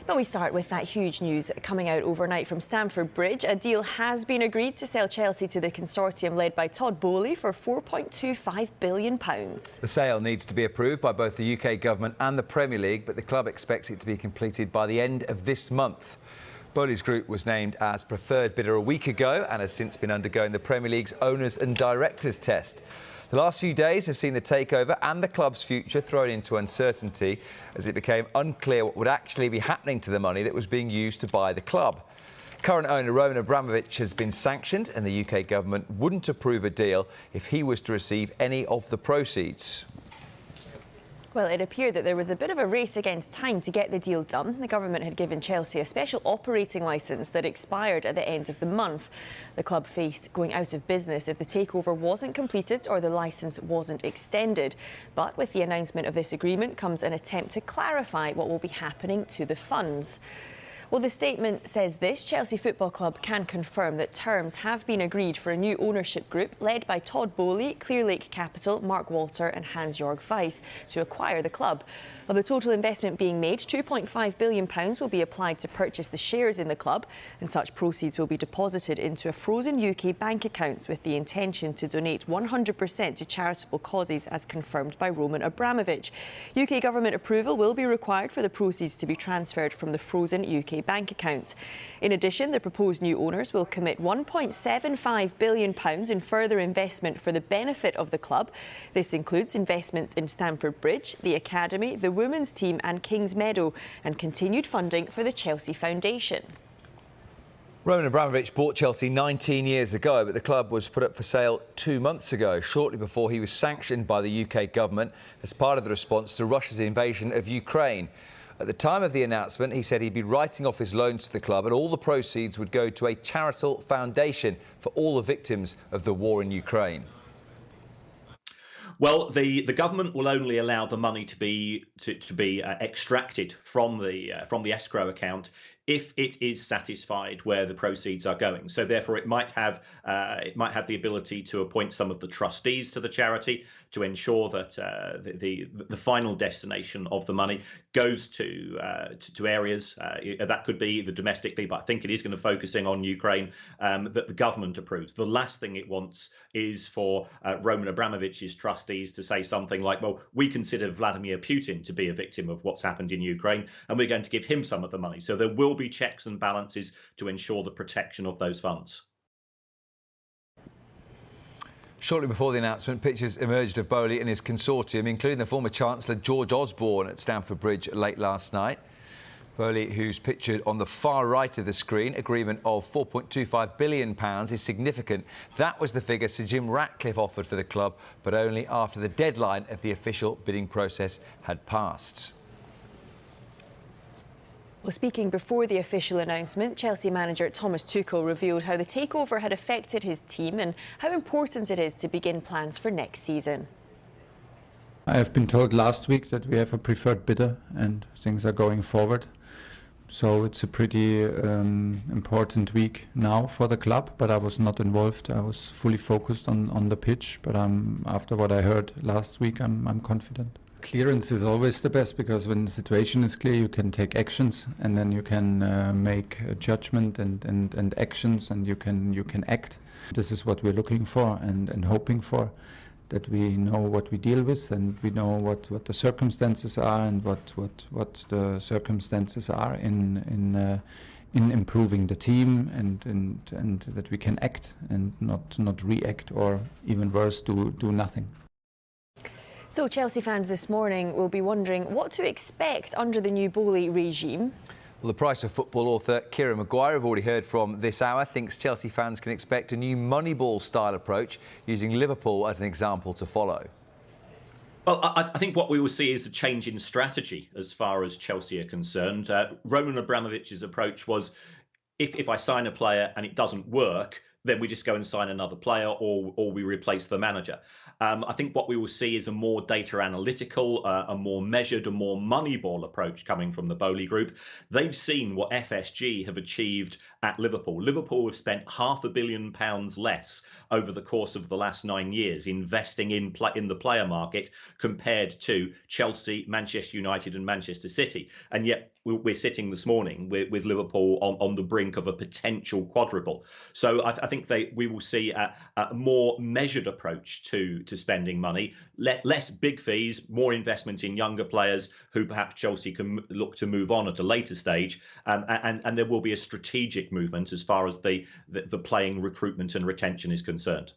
But we start with that huge news coming out overnight from Stamford Bridge. A deal has been agreed to sell Chelsea to the consortium led by Todd Boehly for £4.25 billion. The sale needs to be approved by both the UK government and the Premier League, but the club expects it to be completed by the end of this month. Boehly's group was named as preferred bidder a week ago and has since been undergoing the Premier League's owners and directors test. The last few days have seen the takeover and the club's future thrown into uncertainty as it became unclear what would actually be happening to the money that was being used to buy the club. Current owner Roman Abramovich has been sanctioned and the UK government wouldn't approve a deal if he was to receive any of the proceeds. Well, it appeared that there was a bit of a race against time to get the deal done. The government had given Chelsea a special operating licence that expired at the end of the month. The club faced going out of business if the takeover wasn't completed or the licence wasn't extended. But with the announcement of this agreement comes an attempt to clarify what will be happening to the funds. Well, the statement says this: Chelsea Football Club can confirm that terms have been agreed for a new ownership group led by Todd Boehly, Clearlake Capital, Mark Walter and Hans-Jörg Weiss to acquire the club. Of the total investment being made, £2.5 billion will be applied to purchase the shares in the club, and such proceeds will be deposited into a frozen UK bank account with the intention to donate 100% to charitable causes as confirmed by Roman Abramovich. UK government approval will be required for the proceeds to be transferred from the frozen UK bank account. In addition, the proposed new owners will commit £1.75 billion in further investment for the benefit of the club. This includes investments in Stamford Bridge, the academy, the women's team and Kings Meadow, and continued funding for the Chelsea Foundation. Roman Abramovich bought Chelsea 19 years ago, but the club was put up for sale 2 months ago, shortly before he was sanctioned by the UK government as part of the response to Russia's invasion of Ukraine. At the time of the announcement, he said he'd be writing off his loans to the club and all the proceeds would go to a charitable foundation for all the victims of the war in Ukraine. Well, the government will only allow the money to be extracted from the escrow account if it is satisfied where the proceeds are going. So therefore, it might have the ability to appoint some of the trustees to the charity to ensure that the final destination of the money goes to areas that could be either domestically, but I think it is going to focusing on Ukraine, that the government approves. The last thing it wants is for Roman Abramovich's trustees to say something like, well, we consider Vladimir Putin to be a victim of what's happened in Ukraine and we're going to give him some of the money. So there will be checks and balances to ensure the protection of those funds. Shortly before the announcement, pictures emerged of Boehly and his consortium, including the former Chancellor George Osborne at Stamford Bridge late last night. Boehly, who's pictured on the far right of the screen, agreement of £4.25 billion is significant. That was the figure Sir Jim Ratcliffe offered for the club, but only after the deadline of the official bidding process had passed. Well, speaking before the official announcement, Chelsea manager Thomas Tuchel revealed how the takeover had affected his team and how important it is to begin plans for next season. I have been told last week that we have a preferred bidder and things are going forward. So it's a pretty important week now for the club, but I was not involved. I was fully focused on the pitch, but after what I heard last week, I'm confident. Clearance is always the best, because when the situation is clear, you can take actions and then you can make a judgment and actions, and you can act. This is what we're looking for and hoping for, that we know what we deal with and we know what the circumstances are and what the circumstances are in improving the team and that we can act and not react, or even worse, do nothing. So Chelsea fans this morning will be wondering what to expect under the new Boehly regime. Well, the Price of Football author Kieran Maguire, I've already heard from this hour, thinks Chelsea fans can expect a new Moneyball-style approach, using Liverpool as an example to follow. Well, I think what we will see is a change in strategy as far as Chelsea are concerned. Roman Abramovich's approach was, if I sign a player and it doesn't work, then we just go and sign another player, or we replace the manager. I think what we will see is a more data analytical, a more measured, a more Moneyball approach coming from the Boehly Group. They've seen what FSG have achieved at Liverpool. Liverpool have spent £500 million less over the course of the last 9 years investing in the player market compared to Chelsea, Manchester United and Manchester City. And yet we're sitting this morning with Liverpool on the brink of a potential quadruple. So I think we will see a more measured approach to spending money, less big fees, more investment in younger players who perhaps Chelsea can look to move on at a later stage, and there will be a strategic movement as far as the playing recruitment and retention is concerned.